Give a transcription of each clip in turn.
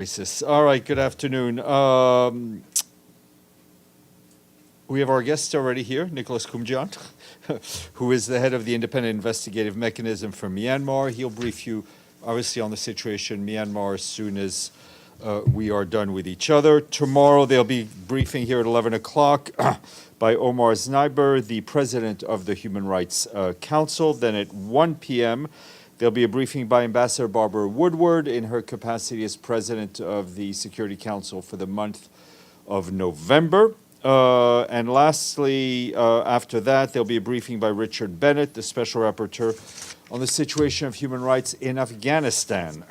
Crisis. All right, good afternoon. We have our guest already here, Nicholas Koumjian, who is the head of the Independent Investigative Mechanism for Myanmar. He'll brief you, obviously, on the situation in Myanmar as soon as we are done with each other. Tomorrow, they'll be briefing here at 11 o'clock by Omar Znaiber, the president of the Human Rights Council. Then at 1 p.m., there'll be a briefing by Ambassador Barbara Woodward in her capacity as president of the Security Council for the month of November. And lastly, after that, there'll be a briefing by Richard Bennett, the special rapporteur on the situation of human rights in Afghanistan.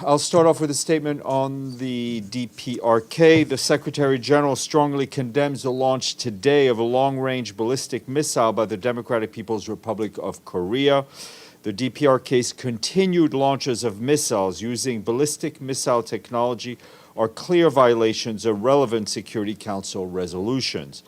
I'll start off with a statement on the DPRK. The Secretary General strongly condemns the launch today of a long-range ballistic missile by the Democratic People's Republic of Korea. The DPRK's continued launches of missiles using ballistic missile technology are clear violations of relevant Security Council resolutions.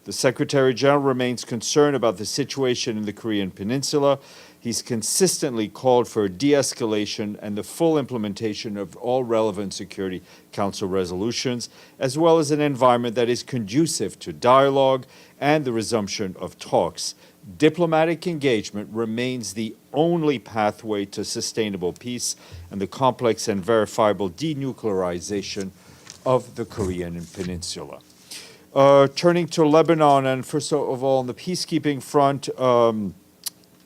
The Secretary General remains concerned about the situation in the Korean Peninsula. He's consistently called for de-escalation and the full implementation of all relevant Security Council resolutions, as well as an environment that is conducive to dialogue and the resumption of talks. Diplomatic engagement remains the only pathway to sustainable peace and the complex and verifiable denuclearization of the Korean Peninsula. Turning to Lebanon, and first of all, on the peacekeeping front,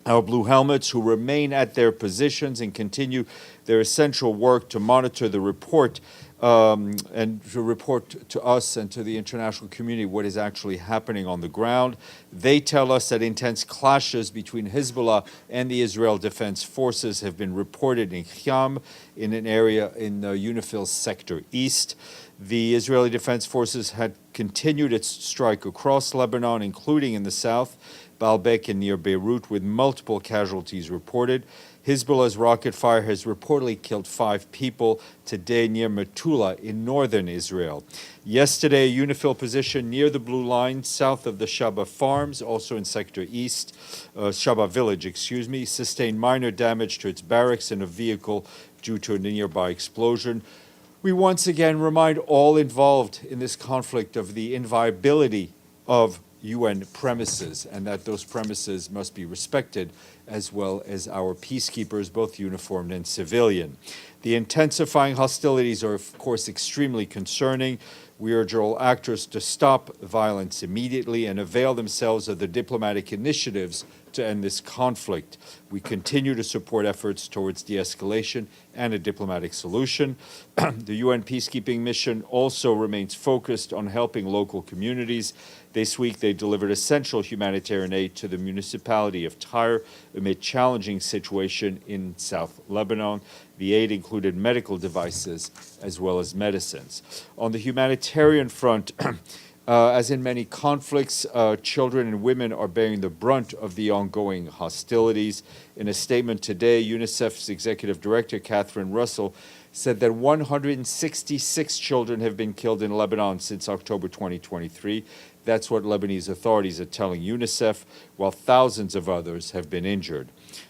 our Blue Helmets, who remain at their positions and continue their essential work to monitor the report and to report to us and to the international community what is actually happening on the ground. They tell us that intense clashes between Hezbollah and the Israel Defense Forces have been reported in Khiam, in an area in UNIFIL Sector East. The Israeli Defense Forces had continued its strike across Lebanon, including in the south, Baalbek and near Beirut, with multiple casualties reported. Hezbollah's rocket fire has reportedly killed 5 people today near Metula in northern Israel. Yesterday, a UNIFIL position near the Blue Line, south of the Shaba Farms, also in Sector East, Shaba Village, sustained minor damage to its barracks and a vehicle due to a nearby explosion. We once again remind all involved in this conflict of the inviolability of UN premises and that those premises must be respected, as well as our peacekeepers, both uniformed and civilian. The intensifying hostilities are, of course, extremely concerning. We urge all actors to stop violence immediately and avail themselves of the diplomatic initiatives to end this conflict. We continue to support efforts towards de-escalation and a diplomatic solution. The UN peacekeeping mission also remains focused on helping local communities. This week, they delivered essential humanitarian aid to the municipality of Tyre amid challenging situation in South Lebanon. The aid included medical devices as well as medicines. On the humanitarian front, as in many conflicts, children and women are bearing the brunt of the ongoing hostilities. In a statement today, UNICEF's executive director, Catherine Russell, said that 166 children have been killed in Lebanon since October 2023. That's what Lebanese authorities are telling UNICEF, while thousands of others have been injured.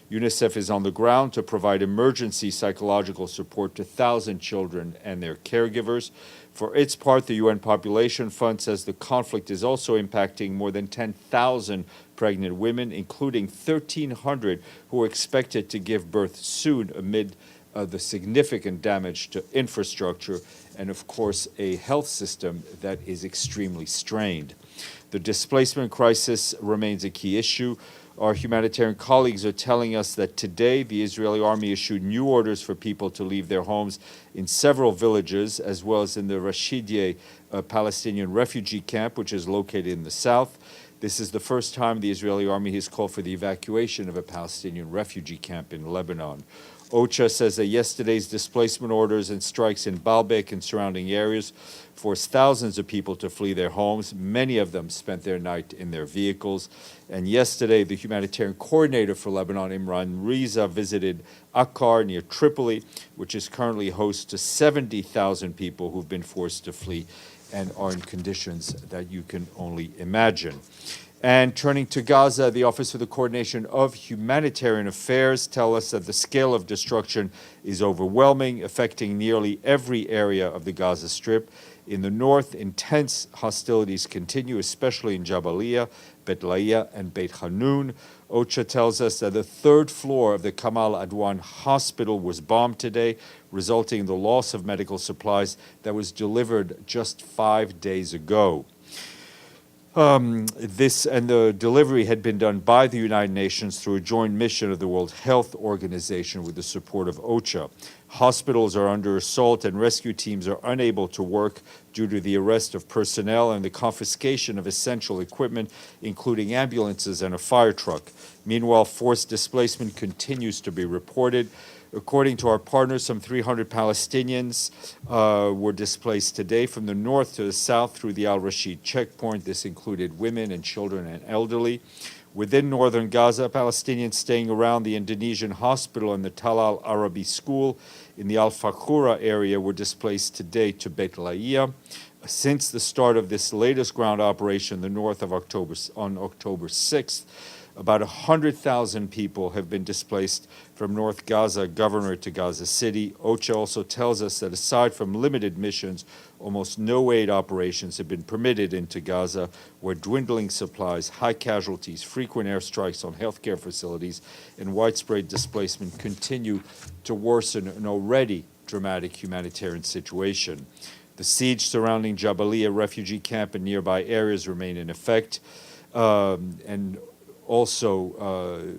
UNICEF is on the ground to provide emergency psychological support to 1,000 children and their caregivers. For its part, the UN Population Fund says the conflict is also impacting more than 10,000 pregnant women, including 1,300 who are expected to give birth soon amid the significant damage to infrastructure and, of course, a health system that is extremely strained. The displacement crisis remains a key issue. Our humanitarian colleagues are telling us that today the Israeli army issued new orders for people to leave their homes in several villages, as well as in the Rashidiyeh Palestinian refugee camp, which is located in the south. This is the first time the Israeli army has called for the evacuation of a Palestinian refugee camp in Lebanon. OCHA says that yesterday's displacement orders and strikes in Baalbek and surrounding areas forced thousands of people to flee their homes. Many of them spent their night in their vehicles. And yesterday, the humanitarian coordinator for Lebanon, Imran Riza, visited Akkar near Tripoli, which is currently host to 70,000 people who've been forced to flee and are in conditions that you can only imagine. And turning to Gaza, the Office for the Coordination of Humanitarian Affairs tell us that the scale of destruction is overwhelming, affecting nearly every area of the Gaza Strip. In the north, intense hostilities continue, especially in Jabalia, Bet Laia, and Beit Hanun. OCHA tells us that the third floor of the Kamal Adwan Hospital was bombed today, resulting in the loss of medical supplies that was delivered just 5 days ago. The delivery had been done by the United Nations through a joint mission of the World Health Organization with the support of OCHA. Hospitals are under assault and rescue teams are unable to work due to the arrest of personnel and the confiscation of essential equipment, including ambulances and a fire truck. Meanwhile, forced displacement continues to be reported. According to our partners, some 300 Palestinians were displaced today from the north to the south through the Al-Rashid checkpoint. This included women and children and elderly. Within northern Gaza, Palestinians staying around the Indonesian hospital and the Tal al-Arabi school in the Al-Fakhura area were displaced today to Beit Laia. Since the start of this latest ground operation, the north of on October 6th, about 100,000 people have been displaced from North Gaza Governorate to Gaza City. OCHA also tells us that aside from limited missions, almost no aid operations have been permitted into Gaza, where dwindling supplies, high casualties, frequent airstrikes on healthcare facilities, and widespread displacement continue to worsen an already dramatic humanitarian situation. The siege surrounding Jabalia refugee camp and nearby areas remain in effect, Also,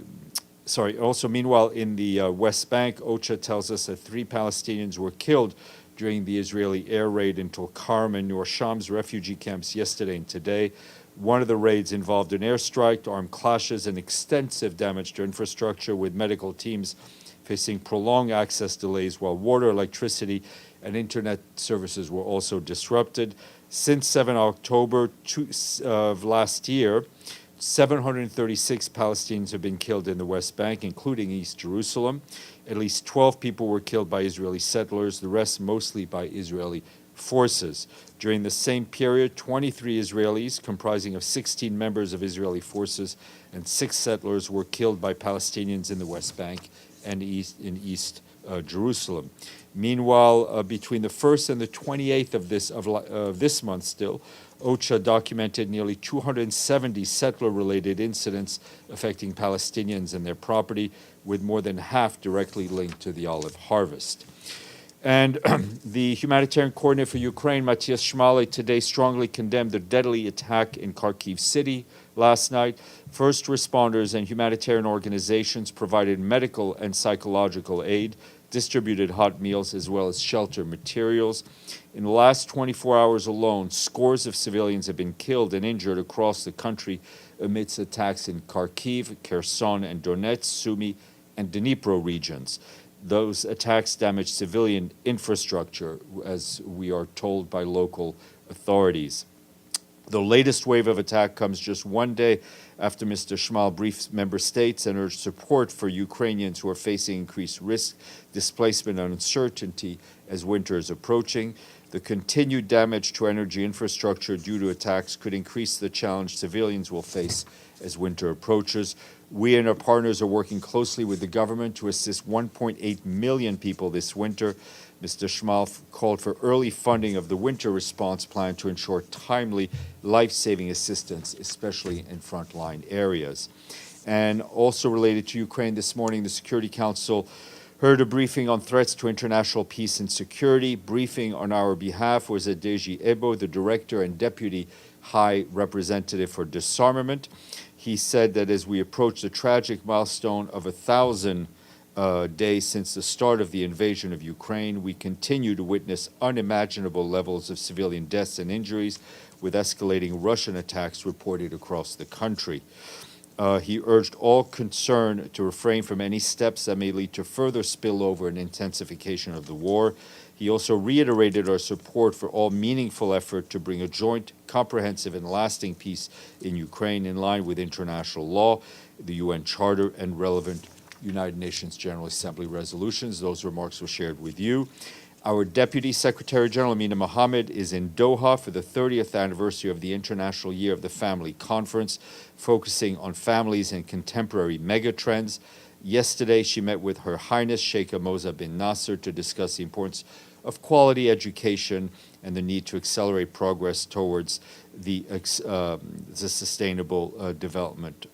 meanwhile, in the West Bank, OCHA tells us that 3 Palestinians were killed during the Israeli air raid in Tulkarm and Nur Shams refugee camps yesterday and today. One of the raids involved an airstrike, armed clashes, and extensive damage to infrastructure, with medical teams facing prolonged access delays, while water, electricity, and internet services were also disrupted. Since 7 October of last year, 736 Palestinians have been killed in the West Bank, including East Jerusalem. At least 12 people were killed by Israeli settlers, the rest mostly by Israeli forces. During the same period, 23 Israelis, comprising of 16 members of Israeli forces and 6 settlers, were killed by Palestinians in the West Bank and in East Jerusalem. Meanwhile, between the 1st and the 28th of this month still, OCHA documented nearly 270 settler-related incidents affecting Palestinians and their property, with more than half directly linked to the olive harvest. And the Humanitarian Coordinator for Ukraine, Matthias Schmale, today strongly condemned the deadly attack in Kharkiv City last night. First responders and humanitarian organizations provided medical and psychological aid, distributed hot meals, as well as shelter materials. In the last 24 hours alone, scores of civilians have been killed and injured across the country amidst attacks in Kharkiv, Kherson, and Donetsk, Sumy, and Dnipro regions. Those attacks damaged civilian infrastructure, as we are told by local authorities. The latest wave of attack comes just one day after Mr. Schmal briefed member states and urged support for Ukrainians who are facing increased risk, displacement, and uncertainty as winter is approaching. The continued damage to energy infrastructure due to attacks could increase the challenge civilians will face as winter approaches. We and our partners are working closely with the government to assist 1.8 million people this winter. Mr. Schmal called for early funding of the winter response plan to ensure timely, life-saving assistance, especially in frontline areas. And also related to Ukraine this morning, the Security Council heard a briefing on threats to international peace and security. Briefing on our behalf was Adeji Ebo, the Director and Deputy High Representative for Disarmament. He said that as we approach the tragic milestone of 1,000 days since the start of the invasion of Ukraine, we continue to witness unimaginable levels of civilian deaths and injuries, with escalating Russian attacks reported across the country. He urged all concerned to refrain from any steps that may lead to further spillover and intensification of the war. He also reiterated our support for all meaningful effort to bring a joint, comprehensive, and lasting peace in Ukraine in line with international law, the UN Charter, and relevant United Nations General Assembly resolutions. Those remarks were shared with you. Our Deputy Secretary General, Amina Mohammed, is in Doha for the 30th anniversary of the International Year of the Family Conference, focusing on families and contemporary megatrends. Yesterday, she met with Her Highness Sheikha Moza bin Nasser to discuss the importance of quality education and the need to accelerate progress towards the sustainable development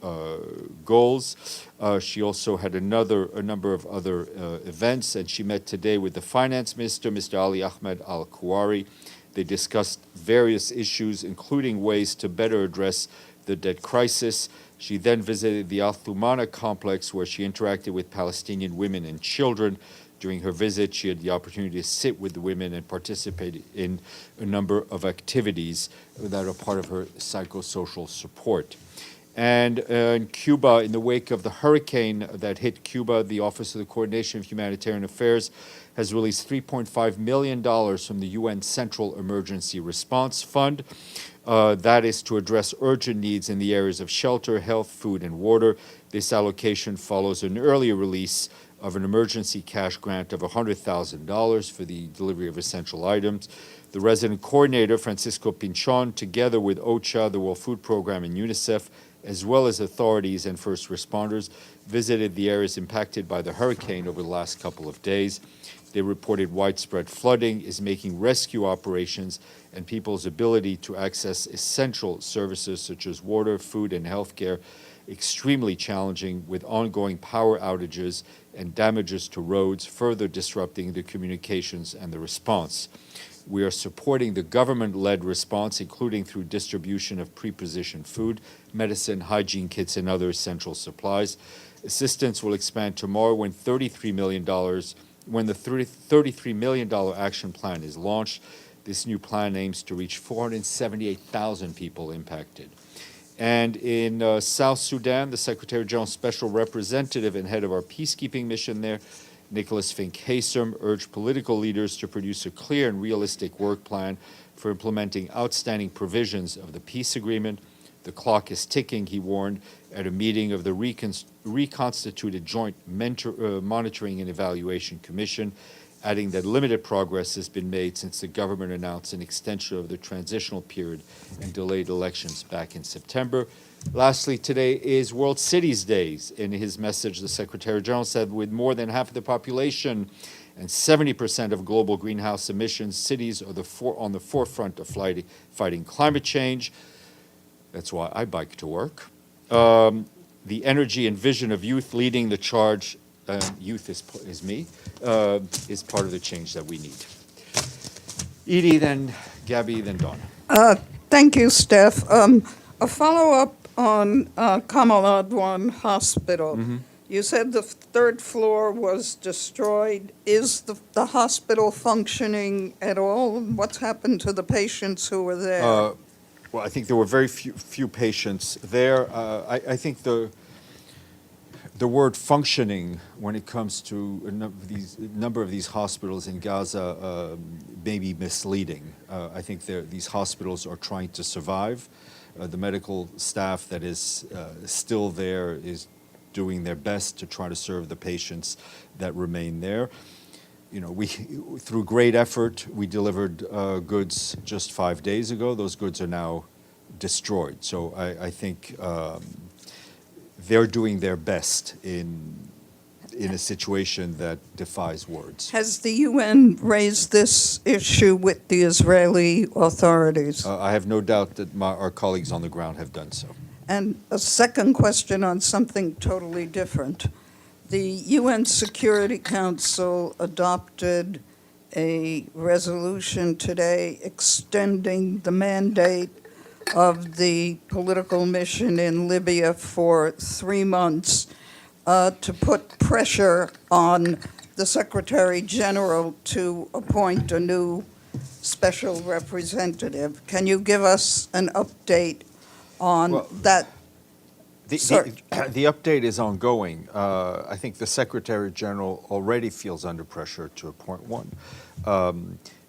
goals. She also had a number of other events, and she met today with the Finance Minister, Mr. Ali Ahmed Al-Kuwari. They discussed various issues, including ways to better address the debt crisis. She then visited the Al Thumana complex, where she interacted with Palestinian women and children. During her visit, she had the opportunity to sit with the women and participate in a number of activities that are part of her psychosocial support. And in Cuba, in the wake of the hurricane that hit Cuba, the Office of the Coordination of Humanitarian Affairs has released $3.5 million from the UN Central Emergency Response Fund. That is to address urgent needs in the areas of shelter, health, food, and water. This allocation follows an earlier release of an emergency cash grant of $100,000 for the delivery of essential items. The resident coordinator, Francisco Pinchon, together with OCHA, the World Food Program, and UNICEF, as well as authorities and first responders, visited the areas impacted by the hurricane over the last couple of days. They reported widespread flooding is making rescue operations and people's ability to access essential services such as water, food, and healthcare extremely challenging, with ongoing power outages and damages to roads, further disrupting the communications and the response. We are supporting the government-led response, including through distribution of pre-positioned food, medicine, hygiene kits, and other essential supplies. Assistance will expand tomorrow when the $33 million action plan is launched. This new plan aims to reach 478,000 people impacted. And in South Sudan, the Secretary General's Special Representative and head of our peacekeeping mission there, Nicholas Fink-Haysom, urged political leaders to produce a clear and realistic work plan for implementing outstanding provisions of the peace agreement. The clock is ticking, he warned, at a meeting of the reconstituted Joint Monitoring and Evaluation Commission, adding that limited progress has been made since the government announced an extension of the transitional period and delayed elections back in September. Lastly, today is World Cities Day. In his message, the Secretary General said with more than half of the population and 70% of global greenhouse emissions, cities are on the forefront of fighting climate change. That's why I bike to work. The energy and vision of youth leading the charge, youth is me, is part of the change that we need. Edie, then Gabby, then Dawn. Thank you, Steph. A follow-up on Kamal Adwan Hospital. Mm-hmm. You said the third floor was destroyed. Is the hospital functioning at all? What's happened to the patients who were there? Well, I think there were very few patients there. I think the word functioning, when it comes to a number of these hospitals in Gaza, may be misleading. I think these hospitals are trying to survive. The medical staff that is still there is doing their best to try to serve the patients that remain there. You know, through great effort, we delivered goods just 5 days ago. Those goods are now destroyed. So I think they're doing their best in a situation that defies words. Has the UN raised this issue with the Israeli authorities? I have no doubt that our colleagues on the ground have done so. And a second question on something totally different. The UN Security Council adopted a resolution today extending the mandate of the political mission in Libya for 3 months to put pressure on the Secretary General to appoint a new special representative. Can you give us an update on that? The update is ongoing. I think the Secretary General already feels under pressure to appoint one.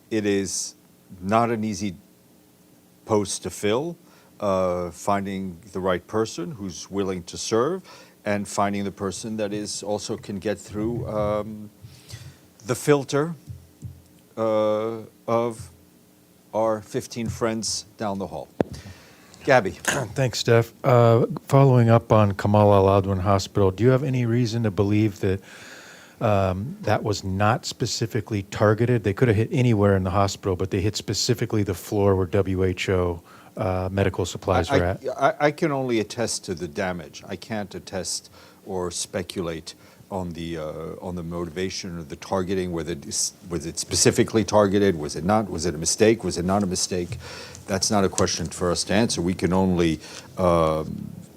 It is not an easy post to fill, finding the right person who's willing to serve, and finding the person that is also can get through the filter of our 15 friends down the hall. Gabby. Thanks, Steph. Following up on Kamal Al-Adwan Hospital, do you have any reason to believe that that was not specifically targeted? They could have hit anywhere in the hospital, but they hit specifically the floor where WHO medical supplies were at. I can only attest to the damage. I can't attest or speculate on the motivation or the targeting. Was it specifically targeted? Was it not? Was it a mistake? Was it not a mistake? That's not a question for us to answer. We can only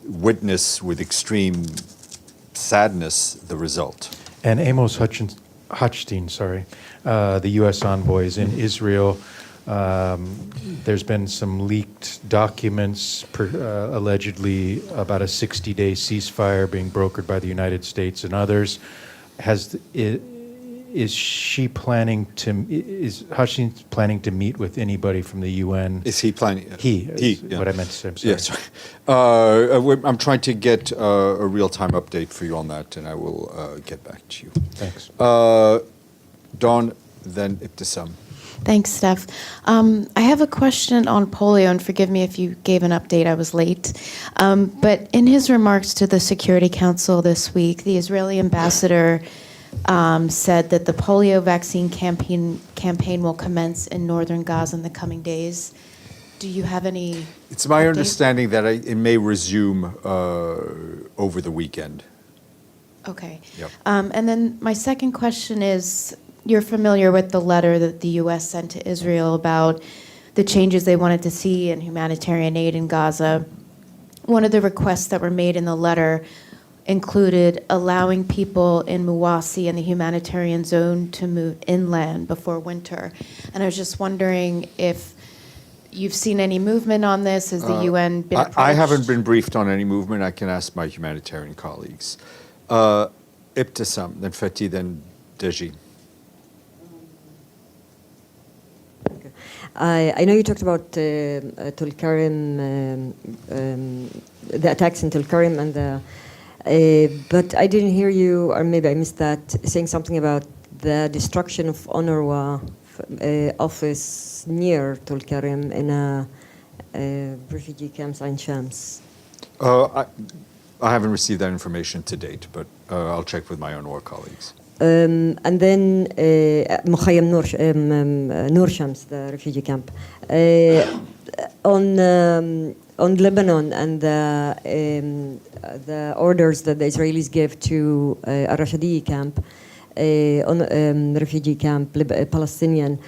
witness with extreme sadness the result. And Amos Hochstein, the U.S. envoy is in Israel. There's been some leaked documents allegedly about a 60-day ceasefire being brokered by the United States and others. Is Hochstein planning to meet with anybody from the UN? Is he planning? He, yeah. what I meant to say, I'm sorry. Yeah, sorry. I'm trying to get a real-time update for you on that, and I will get back to you. Thanks. Dawn, then Ibtisam. Thanks, Steph. I have a question on polio, and forgive me if you gave an update, I was late. But in his remarks to the Security Council this week, the Israeli ambassador said that the polio vaccine campaign will commence in northern Gaza in the coming days. Do you have any It's my update? understanding that it may resume over the weekend. Okay. Yep. And then my second question is, you're familiar with the letter that the U.S. sent to Israel about the changes they wanted to see in humanitarian aid in Gaza. One of the requests that were made in the letter included allowing people in Muwasi and the humanitarian zone to move inland before winter. And I was just wondering if you've seen any movement on this. Has the UN been approached? I haven't been briefed on any movement. I can ask my humanitarian colleagues. Ibtisam, then Fatih, then Deji. I know you talked about Tulkarem, the attacks in Tulkarem, and but I didn't hear you, or maybe I missed that, saying something about the destruction of UNRWA office near Tulkarem in a refugee camp, Ain Shams. I haven't received that information to date, but I'll check with my UNRWA colleagues. And then Mukhayyam Nur Shams, the refugee camp. On Lebanon and the orders that the Israelis gave to Al-Rashidi camp, on refugee camp, Palestinian.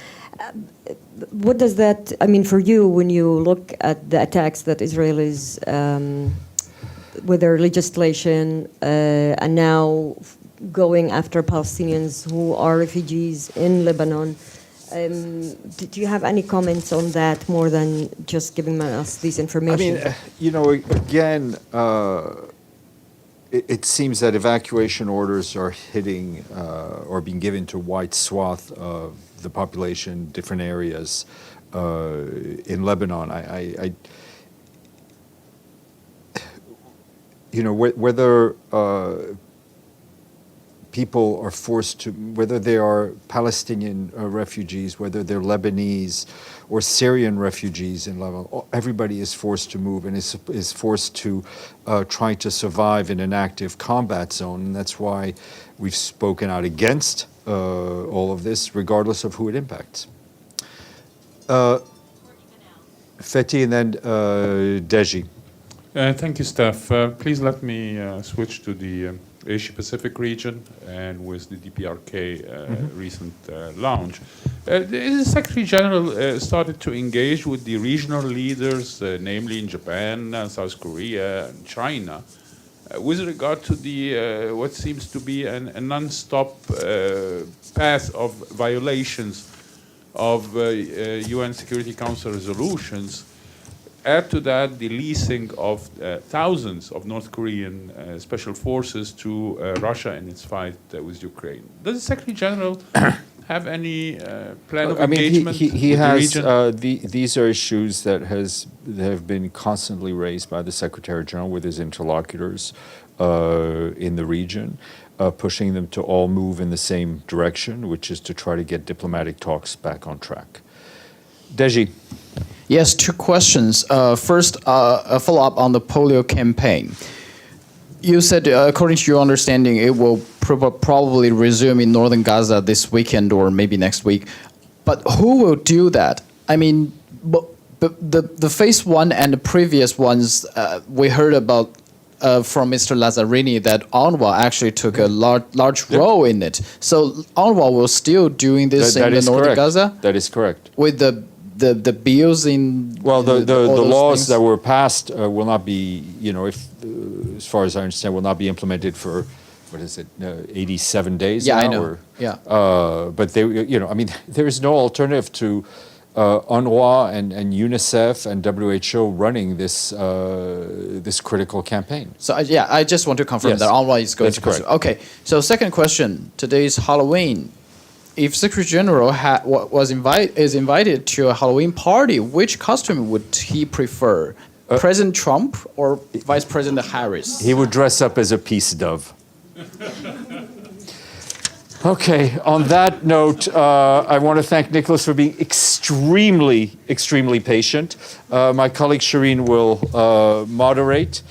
What does that, I mean, for you, when you look at the attacks that Israel is, with their legislation, and now going after Palestinians who are refugees in Lebanon, do you have any comments on that more than just giving us this information? I mean, again, it seems that evacuation orders are hitting or being given to wide swath of the population, different areas in Lebanon. Whether people are forced to, whether they are Palestinian refugees, whether they're Lebanese or Syrian refugees in Lebanon, everybody is forced to move and is forced to try to survive in an active combat zone. And that's why we've spoken out against all of this, regardless of who it impacts. Fatih and then Deji. Thank you, Steph. Please let me switch to the Asia-Pacific region, and with the DPRK recent launch. The Secretary General started to engage with the regional leaders, namely in Japan, South Korea, and China, with regard to the what seems to be a non-stop path of violations of UN Security Council resolutions. Add to that the leasing of thousands of North Korean special forces to Russia in its fight with Ukraine. Does the Secretary General have any plan of engagement he with has, the region? these are issues that have been constantly raised by the Secretary General with his interlocutors in the region. pushing them to all move in the same direction, which is to try to get diplomatic talks back on track. Deji. Yes, two questions. First, a follow-up on the polio campaign. You said, according to your understanding, it will probably resume in northern Gaza this weekend or maybe next week. But who will do that? I mean, the phase one and the previous ones, we heard about from Mr. Lazzarini that UNRWA actually took a large role in it. So UNRWA will still doing this in the northern Gaza? That is correct. With the bills in well, the all those laws things? that were passed will not be, if as far as I understand, will not be implemented for, 87 days Yeah, now? I know. Or, Yeah. but they, there is no alternative to UNRWA and UNICEF and WHO running this this critical campaign. So I just want to confirm Yes, that UNRWA is going that's to correct. Okay. So second question. Today is Halloween. If Secretary General is invited to a Halloween party, which costume would he prefer? President Trump or Vice President Harris? He would dress up as a peace dove. Okay, on that note, I want to thank Nicholas for being extremely patient. My colleague Shireen will moderate.